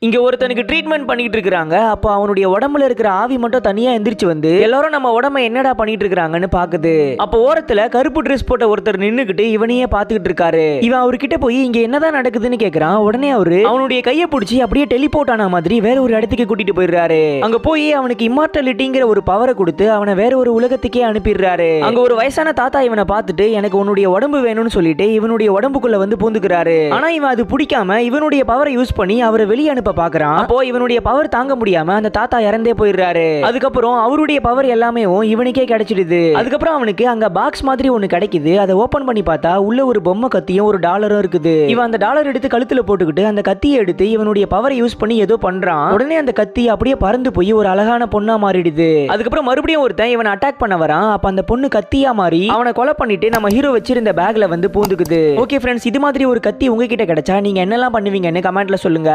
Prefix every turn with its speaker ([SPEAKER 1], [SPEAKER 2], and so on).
[SPEAKER 1] இங்க ஒருத்தனுக்கு ட்ரீட்மெண்ட் பண்ணிட்டு இருக்காங்க. அப்போ அவனுடைய உடம்புல இருக்கிற ஆவி மட்டும் தனியா எந்திரிச்சு வந்து எல்லாரும் நம்ம உடம்ப என்னடா பண்ணிட்டு இருக்காங்கன்னு பாக்குது. அப்போ ஓரத்துல கருப்பு ட்ரெஸ் போட்ட ஒருத்தர் நின்னுகிட்டு இவனையே பாத்துக்கிட்டு இருக்காரு. இவன் அவர்கிட்ட போய் இங்க என்னதான் நடக்குதுன்னு கேக்குறான். உடனே அவரு அவனுடைய கையை பிடிச்சி அப்படியே டெலிபோர்ட் ஆன மாதிரி வேற ஒரு இடத்துக்கு கூட்டிட்டு போயிடுறாரு. அங்க போய் அவனுக்கு இம்மார்டாலிட்டிங்கிற ஒரு பவரை கொடுத்து அவனை வேற ஒரு உலகத்துக்கே அனுப்பிடுறாரு. அங்க ஒரு வயசான தாத்தா இவனை பார்த்துட்டு எனக்கு உன்னுடைய உடம்பு வேணும்னு சொல்லிட்டு இவனுடைய உடம்புக்குள்ள வந்து பூந்துக்கிறாரு. ஆனா இவன் அது பிடிக்காம இவனுடைய பவரை யூஸ் பண்ணி அவரை வெளியே அனுப்ப பாக்குறான். அப்போ இவனுடைய பவர் தாங்க முடியாம அந்த தாத்தா இறந்தே போயிடுறாரு. அதுக்கப்புறம் அவருடைய பவர் எல்லாமே இவனுக்கே கிடைச்சிடுது. அதுக்கப்புறம் அவனுக்கு அங்க பாக்ஸ் மாதிரி ஒன்னு கிடைக்குது. அதை ஓபன் பண்ணி பார்த்தா உள்ள ஒரு பொம்மை கத்தியும் ஒரு டாலரும் இருக்குது. இவன் அந்த டாலர் எடுத்து கழுத்துல போட்டுக்கிட்டு அந்த கத்தியை எடுத்து இவனுடைய பவரை யூஸ் பண்ணி ஏதோ பண்றான். உடனே அந்த கத்தி அப்படியே பறந்து போய் ஒரு அழகான பொண்ணா மாறிடுது. அதுக்கப்புறம் மறுபடியும் ஒருத்தன் இவனை அட்டாக் பண்ண வரான். அப்ப அந்த பொண்ணு கத்தியா மாறி அவனை கொலை பண்ணிட்டு நம்ம ஹீரோ வச்சிருந்த பேக்ல வந்து பூந்துக்குது. ஓகே ஃப்ரெண்ட்ஸ், இது மாதிரி ஒரு கத்தி உங்ககிட்ட கிடைச்சா நீங்க என்னெல்லாம் பண்ணுவீங்கன்னு கமெண்ட்ல சொல்லுங்க.